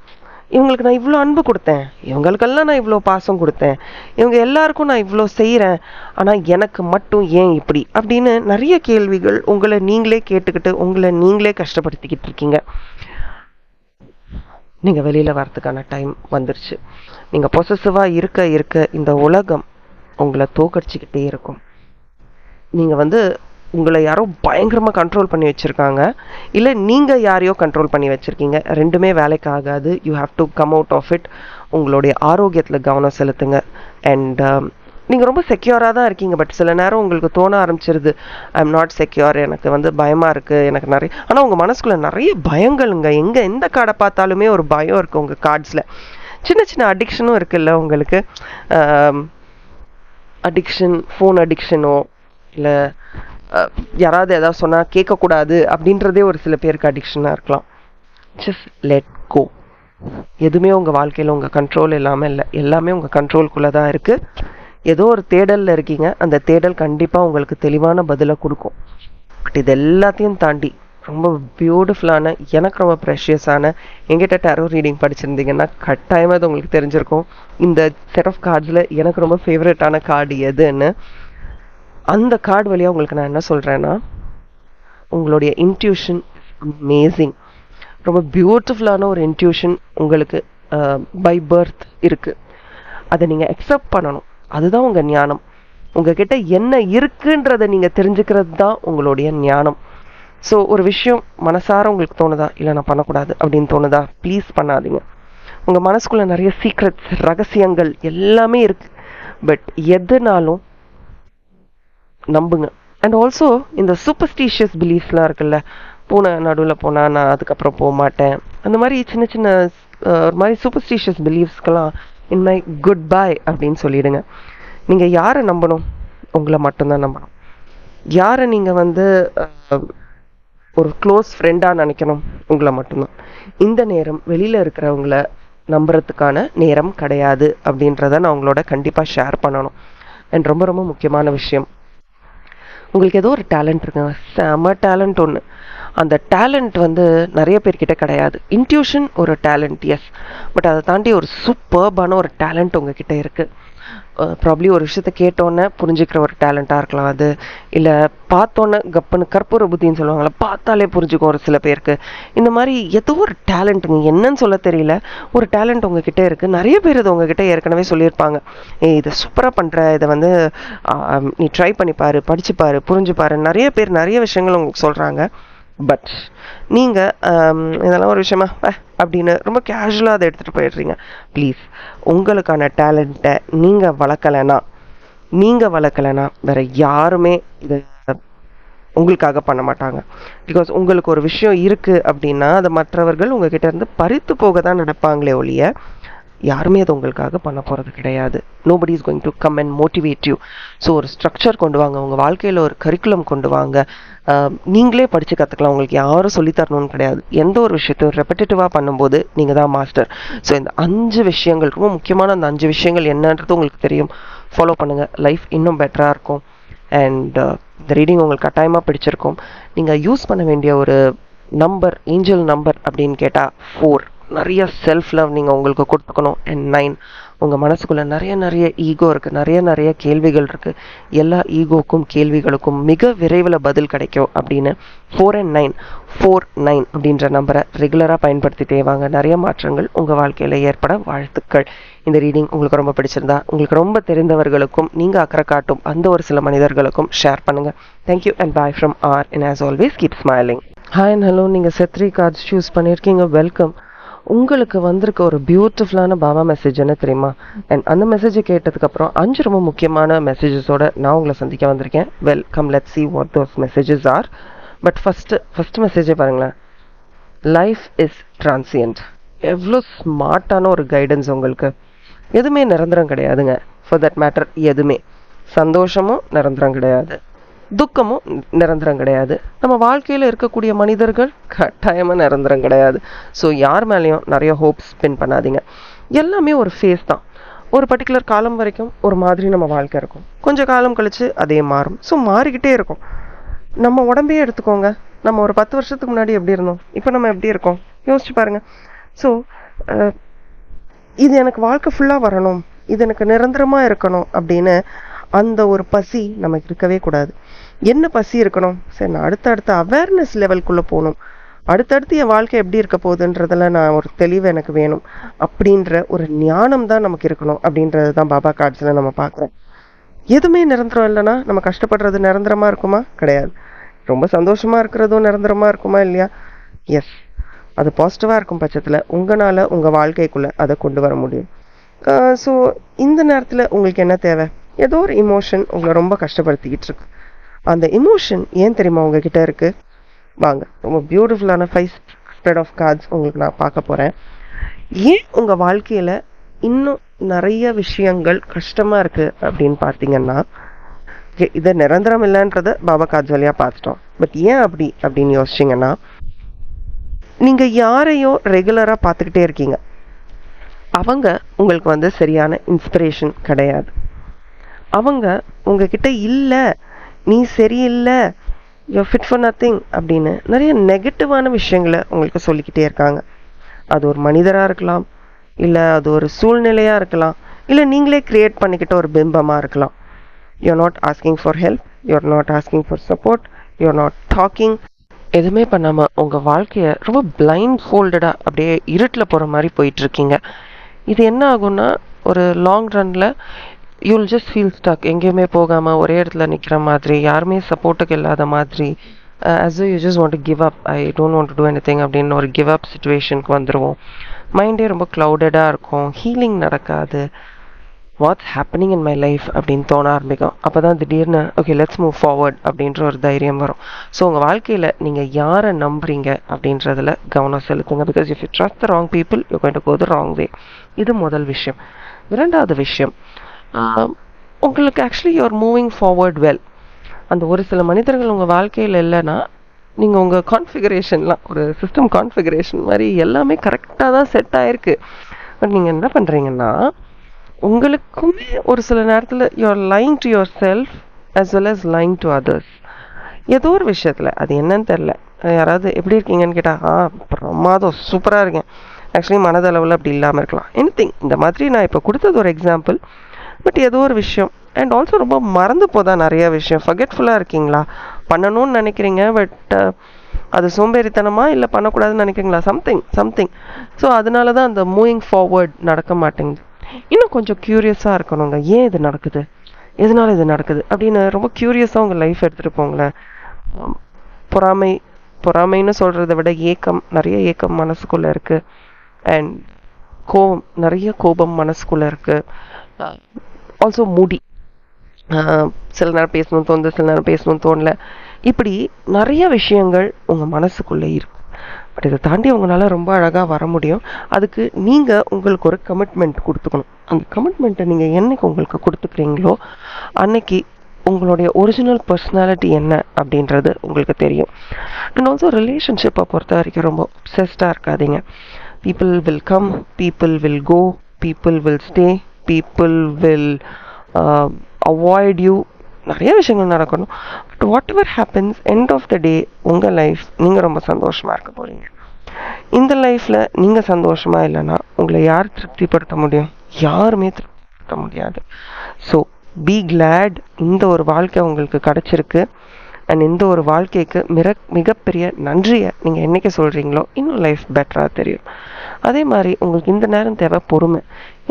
இவங்களுக்கு நான் இவ்வளோ அன்பு கொடுத்தேன், இவங்களுக்கெல்லாம் நான் இவ்வளோ பாசம் கொடுத்தேன், இவங்க எல்லாருக்கும் நான் இவ்வளோ செய்கிறேன், ஆனால் எனக்கு மட்டும் ஏன் இப்படி அப்படின்னு நிறைய கேள்விகள் உங்களை நீங்களே கேட்டுக்கிட்டு உங்களை நீங்களே கஷ்டப்படுத்திக்கிட்டு இருக்கீங்க. நீங்கள் வெளியில் வரதுக்கான டைம் வந்துருச்சு. நீங்கள் பொசசிவாக இருக்க இருக்க இந்த உலகம் உங்களை தோக்கடிச்சிக்கிட்டே இருக்கும். நீங்கள் உங்களை யாரோ பயங்கரமாக கண்ட்ரோல் பண்ணி வச்சுருக்காங்க, இல்லை நீங்கள் யாரையோ கண்ட்ரோல் பண்ணி வச்சுருக்கீங்க. ரெண்டுமே வேலைக்கு ஆகாது. You have to come out of it. உங்களுடைய ஆரோக்கியத்தில் கவனம் செலுத்துங்க. அண்ட் நீங்கள் ரொம்ப செக்யூராக தான் இருக்கீங்க. பட் சில நேரம் உங்களுக்கு தோண ஆரம்பிச்சிருது, ஐ எம் நாட் செக்யூர், எனக்கு பயமாக இருக்குது, எனக்கு நிறைய. ஆனால் உங்கள் மனசுக்குள்ளே நிறைய பயங்களுங்க. எந்த கார்டை பார்த்தாலுமே ஒரு பயம் இருக்குது உங்கள் கார்ட்ஸில். சின்ன சின்ன அடிக்ஷனும் இருக்குல்ல உங்களுக்கு. அடிக்ஷன், ஃபோன் அடிக்ஷனோ இல்லை யாராவது ஏதாவது சொன்னால் கேட்கக்கூடாது அப்படின்றதே ஒரு சில பேருக்கு அடிக்ஷனாக இருக்கலாம். Just let go. எதுவுமே உங்கள் வாழ்க்கையில் உங்கள் கண்ட்ரோல் இல்லாமல் இல்லை, எல்லாமே உங்கள் கண்ட்ரோல்குள்ளே தான் இருக்குது. ஏதோ ஒரு தேடலில் இருக்கீங்க. அந்த தேடல் கண்டிப்பாக உங்களுக்கு தெளிவான பதிலை கொடுக்கும். பட் இது எல்லாத்தையும் தாண்டி ரொம்ப பியூட்டிஃபுல்லான, எனக்கு ரொம்ப ப்ரெஷியஸான, எங்கிட்ட டேரோ ரீடிங் படிச்சிருந்தீங்கன்னா கட்டாயமாக அது உங்களுக்கு தெரிஞ்சிருக்கும். இந்த செட் ஆஃப் கார்ட்ஸில் எனக்கு ரொம்ப ஃபேவரட்டான கார்டு எதுன்னு. அந்த கார்டு வழியாக உங்களுக்கு நான் என்ன சொல்கிறேன்னா, உங்களுடைய இன்ட்யூஷன் அமேசிங். ரொம்ப பியூட்டிஃபுல்லான ஒரு இன்ட்யூஷன் உங்களுக்கு பை பர்த் இருக்குது. அதை நீங்கள் அக்செப்ட் பண்ணணும். அதுதான் உங்கள் ஞானம். உங்ககிட்ட என்ன இருக்குன்றதை நீங்கள் தெரிஞ்சுக்கிறது தான் உங்களுடைய ஞானம். ஸோ ஒரு விஷயம் மனசார உங்களுக்கு தோணுதா, இல்லை நான் பண்ணக்கூடாது அப்படின்னு தோணுதா, ப்ளீஸ் பண்ணாதீங்க. உங்கள் மனசுக்குள்ளே நிறைய சீக்ரெட்ஸ், ரகசியங்கள் எல்லாமே இருக்குது. பட் எதுனாலும் நம்புங்க. அண்ட் ஆல்சோ இந்த சூப்பர்ஸ்டிஷியஸ் பிலீஃப்ஸ்லாம் இருக்குல்ல, பூனை நடுவில் போனால் நான் அதுக்கப்புறம் போக மாட்டேன், அந்த மாதிரி சின்ன சின்ன ஒரு மாதிரி சூப்பர்ஸ்டிஷியஸ் பிலீஃப்ஸ்க்கெல்லாம் இன் மை குட் பை அப்படின்னு சொல்லிடுங்க. நீங்கள் யாரை நம்பணும்? உங்களை மட்டும்தான் நம்பணும். யாரை நீங்கள் வந்து ஒரு க்ளோஸ் ஃப்ரெண்டாக நினைக்கணும்? உங்களை மட்டும்தான். இந்த நேரம் வெளியில் இருக்கிறவங்கள நம்புறதுக்கான நேரம் கிடையாது அப்படின்றத நான் உங்களோட கண்டிப்பாக ஷேர் பண்ணணும். அண்ட் ரொம்ப ரொம்ப முக்கியமான விஷயம், உங்களுக்கு ஏதோ ஒரு டேலண்ட் இருக்குங்க, செம டேலண்ட் ஒன்று. அந்த டேலண்ட் வந்து நிறைய பேர்கிட்ட கிடையாது. இன்ட்யூஷன் ஒரு டேலண்ட், எஸ், பட் அதை தாண்டி ஒரு சூப்பர்பான ஒரு டேலண்ட் உங்ககிட்ட இருக்குது. ப்ராப்ளி ஒரு விஷயத்த கேட்டோன்னே புரிஞ்சுக்கிற ஒரு டேலண்ட்டாக இருக்கலாம் அது, இல்லை பார்த்தோன்னே கப்புன்னு கற்பூர புத்தின்னு சொல்லுவாங்கள்ல, பார்த்தாலே புரிஞ்சுக்கும் ஒரு சில பேருக்கு. இந்த மாதிரி ஏதோ ஒரு டேலண்ட்டுங்க, என்னன்னு சொல்ல தெரியல, ஒரு டேலண்ட் உங்ககிட்ட இருக்குது. நிறைய பேர் இது உங்ககிட்ட ஏற்கனவே சொல்லியிருப்பாங்க, இதை சூப்பராக பண்ணுற, இதை வந்து நீ ட்ரை பண்ணிப்பாரு, படிச்சுப்பாரு, புரிஞ்சுப்பாரு, நிறைய பேர் நிறைய விஷயங்கள் உங்களுக்கு சொல்கிறாங்க. பட் நீங்கள் இதெல்லாம் ஒரு விஷயமா அப்படின்னு ரொம்ப கேஷுவலாக அதை எடுத்துகிட்டு போயிடுறீங்க. ப்ளீஸ், உங்களுக்கான டேலண்ட்டை நீங்கள் வளர்க்கலைன்னா வேறு யாருமே இதை உங்களுக்காக பண்ண மாட்டாங்க. பிகாஸ் உங்களுக்கு ஒரு விஷயம் இருக்குது அப்படின்னா அதை மற்றவர்கள் உங்ககிட்ட இருந்து பறித்து போக தான் நடப்பாங்களே ஒழிய யாருமே அது உங்களுக்காக பண்ண போகிறது கிடையாது. Nobody is going to come and motivate you. So ஒரு ஸ்ட்ரக்சர் கொண்டு வாங்க, உங்கள் வாழ்க்கையில் ஒரு கரிக்குலம் கொண்டு வாங்க. நீங்களே படித்து கற்றுக்கலாம், உங்களுக்கு யாரும் சொல்லித்தரணும்னு கிடையாது. எந்த ஒரு விஷயத்தையும் ரெப்படேட்டிவாக பண்ணும்போது நீங்கள் தான் மாஸ்டர். ஸோ இந்த 5 விஷயங்கள் ரொம்ப முக்கியமான, அந்த 5 விஷயங்கள் என்னன்றது உங்களுக்கு தெரியும். ஃபாலோ பண்ணுங்கள், லைஃப் இன்னும் பெட்டராக இருக்கும். அண்ட் இந்த ரீடிங் உங்களுக்கு கட்டாயமாக பிடிச்சிருக்கும். நீங்கள் யூஸ் பண்ண வேண்டிய ஒரு நம்பர், ஏஞ்சல் நம்பர் அப்படின்னு கேட்டால் 4. நிறைய செல்ஃப் லவ் நீங்கள் உங்களுக்கு கொடுத்துக்கணும். அண்ட் 9, உங்கள் மனசுக்குள்ளே நிறைய ஈகோ இருக்குது, நிறைய கேள்விகள் இருக்குது. எல்லா ஈகோக்கும் கேள்விகளுக்கும் மிக விரைவில் பதில் கிடைக்கும் அப்படின்னு 4 and 9, 4-9 அப்படின்ற நம்பரை ரெகுலராக பயன்படுத்திட்டே வாங்க. நிறைய மாற்றங்கள் உங்கள் வாழ்க்கையில் ஏற்பட வாழ்த்துக்கள். இந்த ரீடிங் உங்களுக்கு ரொம்ப பிடிச்சிருந்தா உங்களுக்கு ரொம்ப தெரிந்தவர்களுக்கும் நீங்கள் அக்கறை காட்டும் அந்த ஒரு சில மனிதர்களுக்கும் ஷேர் பண்ணுங்கள். Thank you and bye from R, and as always keep smiling. Hi and hello, நீங்கள் செட் 3 கார்ட்ஸ் சூஸ் பண்ணியிருக்கீங்க, வெல்கம். உங்களுக்கு வந்திருக்க ஒரு பியூட்டிஃபுல்லான பாபா மெசேஜ் என்ன தெரியுமா? அண்ட் அந்த மெசேஜை கேட்டதுக்கப்புறம் 5 ரொம்ப முக்கியமான மெசேஜஸோட நான் உங்களை சந்திக்க வந்திருக்கேன். Welcome, let's see what those messages are. But first மெசேஜே பாருங்களேன். Life is transient. எவ்வளோ ஸ்மார்ட்டான ஒரு கைடன்ஸ் உங்களுக்கு. எதுவுமே நிரந்தரம் கிடையாதுங்க. ஃபார் தட் மேட்டர் எதுவுமே, சந்தோஷமும் நிரந்தரம் கிடையாது, துக்கமும் நிரந்தரம் கிடையாது. நம்ம வாழ்க்கையில் இருக்கக்கூடிய மனிதர்கள் கட்டாயமாக நிரந்தரம் கிடையாது. ஸோ யார் மேலேயும் நிறைய ஹோப்ஸ் ஸ்பெண்ட் பண்ணாதீங்க. எல்லாமே ஒரு ஃபேஸ் தான். ஒரு பர்டிகுலர் காலம் வரைக்கும் ஒரு மாதிரி நம்ம வாழ்க்கை இருக்கும், கொஞ்சம் காலம் கழித்து அதே மாறும். ஸோ மாறிக்கிட்டே இருக்கும். நம்ம உடம்பையே எடுத்துக்கோங்க, நம்ம ஒரு 10 வருஷத்துக்கு முன்னாடி எப்படி இருந்தோம், இப்போ நம்ம எப்படி இருக்கோம் யோசிச்சு பாருங்கள். ஸோ இது எனக்கு வாழ்க்கை ஃபுல்லாக வரணும், இது எனக்கு நிரந்தரமாக இருக்கணும் அப்படின்னு அந்த ஒரு பசி நமக்கு இருக்கவே கூடாது. என்ன பசி இருக்கணும்? சரி, நான் அடுத்தடுத்த அவேர்னஸ் லெவல்குள்ளே போகணும், அடுத்தடுத்து என் வாழ்க்கை எப்படி இருக்க போகுதுன்றதில் நான் ஒரு தெளிவு எனக்கு வேணும் அப்படின்ற ஒரு ஞானம் தான் நமக்கு இருக்கணும். அப்படின்றது தான் பாபா கார்ட்ஸில் நம்ம பார்க்குறோம். எதுவுமே நிரந்தரம் இல்லைன்னா நம்ம கஷ்டப்படுறது நிரந்தரமாக இருக்குமா? கிடையாது. ரொம்ப சந்தோஷமாக இருக்கிறதும் நிரந்தரமாக இருக்குமா? இல்லையா? எஸ். அது பாசிட்டிவாக இருக்கும் பட்சத்தில் உங்களால் உங்கள் வாழ்க்கைக்குள்ளே அதை கொண்டு வர முடியும். ஸோ இந்த நேரத்தில் உங்களுக்கு என்ன தேவை? ஏதோ ஒரு இமோஷன் உங்களை ரொம்ப கஷ்டப்படுத்திக்கிட்டு இருக்கு. அந்த இமோஷன் ஏன் தெரியுமா உங்ககிட்ட இருக்கு? வாங்க, ரொம்ப பியூட்டிஃபுல்லான 5 ஸ்ப்ரெட் ஆஃப் கார்ட்ஸ் உங்களுக்கு நான் பார்க்க போகிறேன். ஏன் உங்கள் வாழ்க்கையில் இன்னும் நிறைய விஷயங்கள் கஷ்டமாக இருக்குது அப்படின்னு பார்த்தீங்கன்னா, இதை நிரந்தரம் இல்லைன்றத பாபா கார்ட்ஸ் வழியாக பார்த்துட்டோம். பட் ஏன் அப்படின்னு யோசிச்சிங்கன்னா, நீங்கள் யாரையோ ரெகுலராக பார்த்துக்கிட்டே இருக்கீங்க, அவங்க உங்களுக்கு வந்து சரியான இன்ஸ்பிரேஷன் கிடையாது. அவங்க உங்ககிட்ட இல்லை, நீ சரியில்லை, யூ ஃபிட் ஃபார் நத்திங் அப்படின்னு நிறைய நெகட்டிவான விஷயங்களை உங்களுக்கு சொல்லிக்கிட்டே இருக்காங்க. அது ஒரு மனிதராக இருக்கலாம், இல்லை அது ஒரு சூழ்நிலையாக இருக்கலாம், இல்லை நீங்களே க்ரியேட் பண்ணிக்கிட்ட ஒரு பிம்பமாக இருக்கலாம். You're not asking for help, you're not asking for support, you're not talking. எதுவுமே பண்ணாமல் உங்கள் வாழ்க்கையை ரொம்ப பிளைண்ட் ஃபோல்டடாக அப்படியே இருட்டில் போகிற மாதிரி போயிட்டுருக்கீங்க. இது என்ன ஆகும்னா, ஒரு லாங் ரன்னில் யூல் ஜஸ்ட் ஃபீல் ஸ்டக். எங்கேயுமே போகாமல் ஒரே இடத்துல நிற்கிற மாதிரி, யாருமே சப்போர்ட்டுக்கு இல்லாத மாதிரி, as though you just want to give up, I don't want to do anything அப்படின்னு ஒரு கிவ் அப் சுச்சுவேஷனுக்கு வந்துடுவோம். மைண்டே ரொம்ப க்ளவுடடாக இருக்கும், ஹீலிங் நடக்காது. What's happening in my life அப்படின்னு தோண ஆரம்பிக்கும். அப்போ தான் திடீர்னு ஓகே லெட்ஸ் மூவ் ஃபார்வர்ட் அப்படின்ற ஒரு தைரியம் வரும். ஸோ உங்கள் வாழ்க்கையில் நீங்கள் யாரை நம்புறீங்க அப்படின்றதுல கவனம் செலுத்துங்க. Because if you trust the wrong people you going to go the wrong way. இது முதல் விஷயம். இரண்டாவது விஷயம், உங்களுக்கு actually you are moving forward well. அந்த ஒரு சில மனிதர்கள் உங்கள் வாழ்க்கையில் இல்லைன்னா நீங்கள் உங்கள் கான்ஃபிகரேஷன்லாம் ஒரு சிஸ்டம் கான்ஃபிகரேஷன் மாதிரி எல்லாமே கரெக்டாக தான் செட் ஆகிருக்கு. பட் நீங்கள் என்ன பண்ணுறீங்கன்னா உங்களுக்குமே ஒரு சில நேரத்தில் you are lying to your self as well as lying to others. ஏதோ ஒரு விஷயத்தில் அது என்னன்னு தெரில. யாராவது எப்படி இருக்கீங்கன்னு கேட்டால் பிரமாதம் சூப்பராக இருக்கேன், ஆக்சுவலி மனதளவில் அப்படி இல்லாமல் இருக்கலாம். எனிதிங் இந்த மாதிரி நான் இப்போ கொடுத்தது ஒரு எக்ஸாம்பிள். பட் ஏதோ ஒரு விஷயம் அண்ட் ஆல்சோ ரொம்ப மறந்து போதா நிறையா விஷயம். ஃபர்கெட்ஃபுல்லாக இருக்கீங்களா? பண்ணணும்னு நினைக்கிறீங்க பட் அது சோம்பேறித்தனமா இல்லை பண்ணக்கூடாதுன்னு நினைக்கிறீங்களா? சம்திங். ஸோ அதனால தான் அந்த மூவிங் ஃபார்வர்ட் நடக்க மாட்டேங்குது. இன்னும் கொஞ்சம் க்யூரியஸாக இருக்கணுங்க. ஏன் இது நடக்குது, எதனால இது நடக்குது அப்படின்னு ரொம்ப க்யூரியஸாக உங்கள் லைஃப் எடுத்துகிட்டு போங்களேன். பொறாமைன்னு சொல்கிறத விட நிறைய ஏக்கம் மனசுக்குள்ளே இருக்குது. அண்ட் நிறைய கோபம் மனசுக்குள்ளே இருக்குது. ஆல்சோ மூடி, சில நேரம் பேசணும்னு தோணுது, சில நேரம் பேசணும்னு தோணல. இப்படி நிறைய விஷயங்கள் உங்கள் மனசுக்குள்ளே இருக்கும். பட் இதை தாண்டி உங்களால் ரொம்ப அழகாக வர முடியும். அதுக்கு நீங்கள் உங்களுக்கு ஒரு கமிட்மெண்ட் கொடுத்துக்கணும். அந்த கமிட்மெண்ட்டை நீங்கள் என்னைக்கு உங்களுக்கு கொடுத்துக்கிறீங்களோ அன்னைக்கு உங்களுடைய ஒரிஜினல் பர்சனாலிட்டி என்ன அப்படின்றது உங்களுக்கு தெரியும். அண்ட் ஆல்சோ ரிலேஷன்ஷிப்பை பொறுத்த வரைக்கும் ரொம்ப அப்சஸ்டாக இருக்காதீங்க. People will come, people will go, people will stay, people will avoid you. நிறைய விஷயங்கள் நடக்கணும். But whatever happens, end of the day உங்கள் லைஃப் நீங்கள் ரொம்ப சந்தோஷமாக இருக்க போகிறீங்க. இந்த லைஃப்பில் நீங்கள் சந்தோஷமாக இல்லைன்னா உங்களை யார் திருப்திப்படுத்த முடியும்? யாருமே திருப்திப்படுத்த முடியாது. So B Claude. இந்த ஒரு வாழ்க்கை உங்களுக்கு கிடச்சிருக்கு. அண்ட் இந்த ஒரு வாழ்க்கைக்கு மிகப்பெரிய நன்றியை நீங்கள் என்றைக்கு சொல்கிறீங்களோ இன்னும் லைஃப் பெட்டராக தெரியும். அதே மாதிரி உங்களுக்கு இந்த நேரம் தேவை பொறுமை.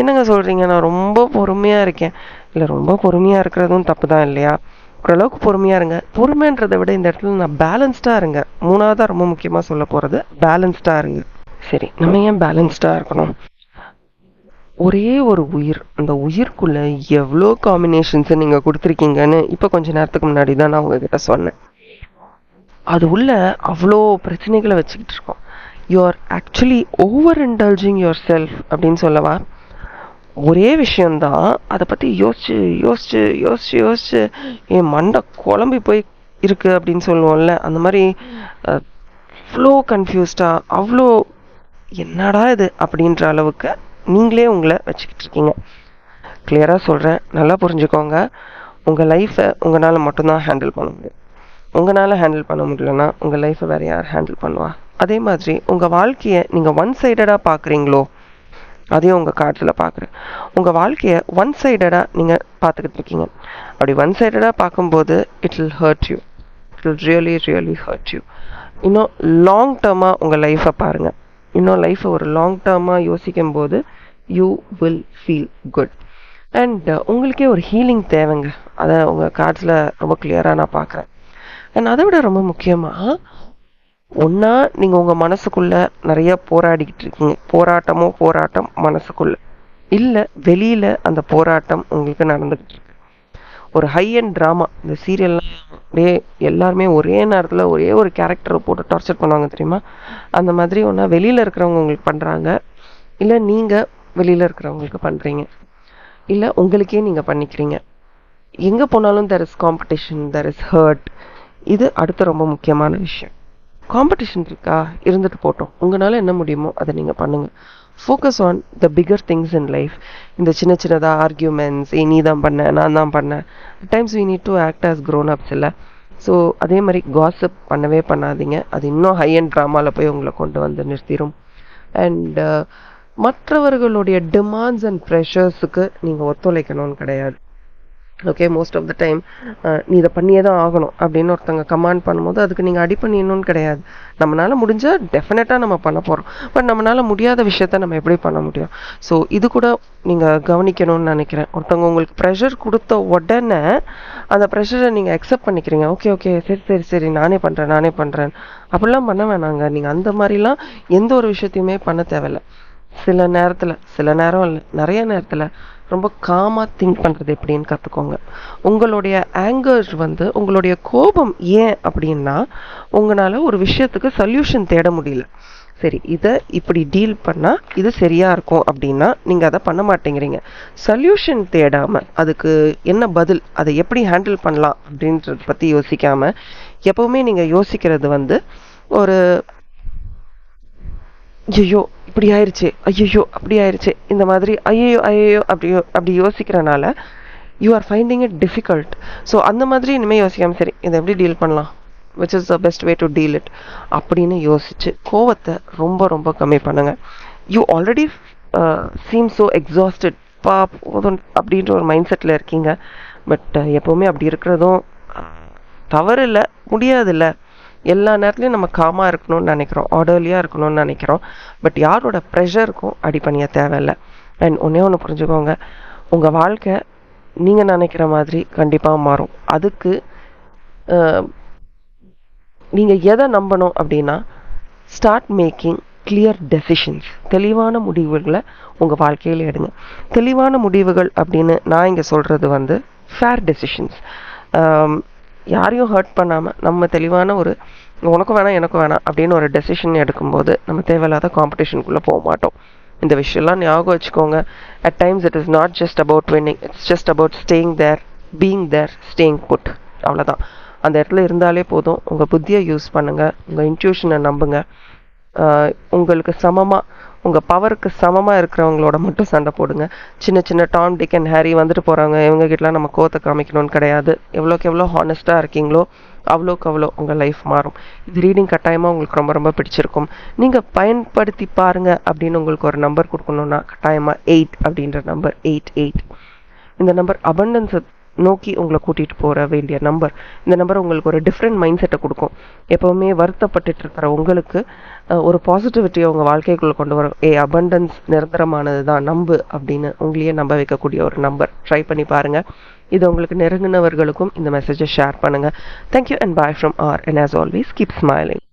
என்னங்க சொல்கிறீங்க, நான் ரொம்ப பொறுமையாக இருக்கேன். இல்லை, ரொம்ப பொறுமையாக இருக்கிறதும் தப்பு தான் இல்லையா? ஓரளவுக்கு பொறுமையாக இருங்க. பொறுமைன்றதை விட இந்த இடத்துல நான் பேலன்ஸ்டாக இருங்க. மூணாவதாக ரொம்ப முக்கியமாக சொல்ல போகிறது பேலன்ஸ்டாக இருங்க. சரி, நம்ம ஏன் பேலன்ஸ்டாக இருக்கணும்? ஒரே ஒரு உயிர், அந்த உயிர்க்குள்ள எவ்வளோ காம்பினேஷன்ஸை நீங்கள் கொடுத்துருக்கீங்கன்னு இப்போ கொஞ்ச நேரத்துக்கு முன்னாடி தான் நான் உங்ககிட்ட சொன்னேன். அது உள்ள அவ்வளோ பிரச்சனைகளை வச்சுக்கிட்டு இருக்கோம். You are actually over indulging your self அப்படின்னு சொல்லவா? ஒரே விஷயந்தான், அதை பற்றி யோசிச்சு யோசிச்சு யோசிச்சு யோசிச்சு என் மண்டை குழம்பி போய் இருக்கு அப்படின்னு சொல்லுவோம்ல, அந்த மாதிரி அவ்வளோ கன்ஃபியூஸ்டாக, அவ்வளோ என்னடா இது அப்படின்ற அளவுக்கு நீங்களே உங்களை வச்சுக்கிட்டு இருக்கீங்க. கிளியராக சொல்கிறேன், நல்லா புரிஞ்சுக்கோங்க. உங்கள் லைஃப்பை உங்களால் மட்டும்தான் ஹேண்டில் பண்ண முடியும். உங்களால் ஹேண்டில் பண்ண முடியலன்னா உங்கள் லைஃப்பை வேறு யார் ஹேண்டில் பண்ணுவா? அதே மாதிரி உங்கள் வாழ்க்கையை நீங்கள் ஒன் சைடடாக பார்க்குறீங்களோ அதையும் உங்கள் கார்ட்ஸில் பார்க்குறேன். உங்கள் வாழ்க்கையை ஒன் சைடடாக நீங்கள் பார்த்துக்கிட்டு இருக்கீங்க. அப்படி ஒன் சைடடாக பார்க்கும்போது it will hurt you. It will really really hurt you. இன்னும் லாங் டேர்மாக உங்கள் லைஃப்பை பாருங்கள். இன்னும் லைஃப்பை ஒரு லாங் டேர்மாக யோசிக்கும் போது you will feel good. And உங்களுக்கே ஒரு ஹீலிங் தேவைங்க. அதை உங்கள் கார்ட்ஸில் ரொம்ப கிளியராக நான் பார்க்குறேன். அண்ட் அதை விட ரொம்ப முக்கியமாக, ஒன்றா நீங்கள் உங்கள் மனசுக்குள்ளே நிறைய போராடிக்கிட்டு இருக்கீங்க. போராட்டம் மனசுக்குள்ளே இல்லை, வெளியில் அந்த போராட்டம் உங்களுக்கு நடந்துக்கிட்டு இருக்கு. ஒரு ஹை அண்ட் ட்ராமா, இந்த சீரியல்லாம் அப்படியே எல்லாருமே ஒரே நேரத்தில் ஒரே ஒரு கேரக்டரை போட்டு டார்ச்சர் பண்ணுவாங்க தெரியுமா? அந்த மாதிரி ஒன்றா வெளியில் இருக்கிறவங்க உங்களுக்கு பண்ணுறாங்க, இல்லை நீங்கள் வெளியில் இருக்கிறவங்களுக்கு பண்ணுறீங்க, இல்லை உங்களுக்கே நீங்கள் பண்ணிக்கிறீங்க. எங்கே போனாலும் there is competition, there is hurt. இது அடுத்த ரொம்ப முக்கியமான விஷயம். காம்படிஷன் இருக்கா, இருந்துட்டு போட்டோம். உங்களால் என்ன முடியுமோ அதை நீங்கள் பண்ணுங்கள். Focus on the bigger things in life. இந்த சின்னதாக ஆர்கியூமெண்ட்ஸ், நீ தான் பண்ண, நான் தான் பண்ணேன், times we need to act as grown ups இல்லை. ஸோ அதே மாதிரி காசிப் பண்ணவே பண்ணாதீங்க. அது இன்னும் ஹை அண்ட் ட்ராமாவில் போய் உங்களை கொண்டு வந்து நிறுத்திடும். அண்ட் மற்றவர்களுடைய டிமாண்ட்ஸ் அண்ட் ப்ரெஷர்ஸுக்கு நீங்கள் ஒத்துழைக்கணும்னு கிடையாது. Okay, most of the time நீ இதை பண்ணியே தான் ஆகணும் அப்படின்னு ஒருத்தங்க கமாண்ட் பண்ணும்போது அதுக்கு நீங்கள் அடி பண்ணிடணும்னு கிடையாது. நம்மளால் முடிஞ்சால் டெஃபினட்டாக நம்ம பண்ண போகிறோம். பட் நம்மளால் முடியாத விஷயத்த நம்ம எப்படி பண்ண முடியும்? ஸோ இது கூட நீங்கள் கவனிக்கணும்னு நினைக்கிறேன். ஒருத்தவங்க உங்களுக்கு ப்ரெஷர் கொடுத்த உடனே அந்த ப்ரெஷரை நீங்கள் அக்செப்ட் பண்ணிக்கிறீங்க. ஓகே சரி நானே பண்ணுறேன் அப்படிலாம் பண்ண வேணாங்க. நீங்கள் அந்த மாதிரிலாம் எந்த ஒரு விஷயத்தையுமே பண்ண தேவையில்லை. சில நேரம் இல்லை, நிறைய நேரத்தில் ரொம்ப காமாக திங்க் பண்ணுறது எப்படின்னு கற்றுக்கோங்க. உங்களுடைய ஆங்கர் வந்து உங்களுடைய கோபம் ஏன் அப்படின்னா உங்களால் ஒரு விஷயத்துக்கு சொல்யூஷன் தேட முடியல. சரி, இதை இப்படி டீல் பண்ணால் இது சரியாக இருக்கும் அப்படின்னா நீங்கள் அதை பண்ண மாட்டேங்கிறீங்க. சொல்யூஷன் தேடாமல் அதுக்கு என்ன பதில், அதை எப்படி ஹேண்டில் பண்ணலாம் அப்படின்றத பற்றி யோசிக்காமல் எப்போவுமே நீங்கள் யோசிக்கிறது வந்து ஒரு ஐயோ இப்படி ஆயிடுச்சு, ஐயோ அப்படி ஆயிடுச்சு, இந்த மாதிரி ஐயோ ஐயோ அப்படி யோசிக்கிறனால you are finding it difficult. So அந்த மாதிரி இனிமேல் யோசிக்காமல் சரி இதை எப்படி டீல் பண்ணலாம், which is the best way to deal it அப்படின்னு யோசிச்சு கோவத்தை ரொம்ப ரொம்ப கம்மி பண்ணுங்க. You already seem so exhausted போதும் அப்படின்ற ஒரு மைண்ட் செட்டில் இருக்கீங்க. பட் எப்போவுமே அப்படி இருக்கிறதும் தவறு இல்லை, முடியாதில்ல. எல்லா நேரத்துலையும் நம்ம காமாக இருக்கணும்னு நினைக்கிறோம், ஆர்டர்லியாக இருக்கணும்னு நினைக்கிறோம். பட் யாரோட ப்ரெஷருக்கும் அடிப்பணிய தேவையில்லை. அண்ட் ஒன்று புரிஞ்சுக்கோங்க, உங்கள் வாழ்க்கை நீங்கள் நினைக்கிற மாதிரி கண்டிப்பாக மாறும். அதுக்கு நீங்கள் எதை நம்பணும் அப்படின்னா ஸ்டார்ட் மேக்கிங் கிளியர் டெசிஷன்ஸ். தெளிவான முடிவுகளை உங்கள் வாழ்க்கையில் எடுங்க. தெளிவான முடிவுகள் அப்படின்னு நான் இங்கே சொல்கிறது வந்து ஃபேர் டெசிஷன்ஸ். யாரையும் ஹர்ட் பண்ணாமல் நம்ம தெளிவான ஒரு உனக்கும் வேணாம் எனக்கும் வேணாம் அப்படின்னு ஒரு டெசிஷன் எடுக்கும்போது நம்ம தேவையில்லாத காம்படிஷனுக்குள்ளே போக மாட்டோம். இந்த விஷயம்லாம் ஞாபகம் வச்சுக்கோங்க. At times it is not just about winning, it's just about staying there, being there, staying put. அவ்வளோதான். அந்த இடத்துல இருந்தாலே போதும். உங்கள் புத்தியை யூஸ் பண்ணுங்கள், உங்கள் இன்ட்யூஷனை நம்புங்க. உங்களுக்கு சமமாக, உங்கள் பவருக்கு சமமாக இருக்கிறவங்களோட மட்டும் சண்டை போடுங்க. சின்ன சின்ன டாம் டிக் அண்ட் ஹேரி வந்துட்டு போகிறாங்க, இவங்ககிட்டலாம் நம்ம கோத்தை காமிக்கணும்னு கிடையாது. எவ்வளோக்கு எவ்வளோ ஹானஸ்ட்டாக இருக்கீங்களோ அவ்வளோக்கு அவ்வளோ உங்கள் லைஃப் மாறும். இது ரீடிங் கட்டாயமாக உங்களுக்கு ரொம்ப ரொம்ப பிடிச்சிருக்கும். நீங்கள் பயன்படுத்தி பாருங்கள். அப்படின்னு உங்களுக்கு ஒரு நம்பர் கொடுக்கணுன்னா கட்டாயமாக 8 அப்படின்ற நம்பர், 88. இந்த நம்பர் அபண்டன்ஸை நோக்கி உங்களை கூட்டிகிட்டு போகிற வேண்டிய நம்பர். இந்த நம்பர் உங்களுக்கு ஒரு டிஃப்ரெண்ட் மைண்ட் செட்டை கொடுக்கும். எப்போவுமே வருத்தப்பட்டு இருக்கிற உங்களுக்கு ஒரு பாசிட்டிவிட்டியை உங்கள் வாழ்க்கைக்குள்ளே கொண்டு வரும். அபண்டன்ஸ் நிரந்தரமானது தான், நம்பு அப்படின்னு உங்களையே நம்ப வைக்கக்கூடிய ஒரு நம்பர். ட்ரை பண்ணி பாருங்கள். இது உங்களுக்கு நெருங்கினவர்களுக்கும் இந்த மெசேஜை ஷேர் பண்ணுங்கள். Thank you and bye from R, and as always keep smiling.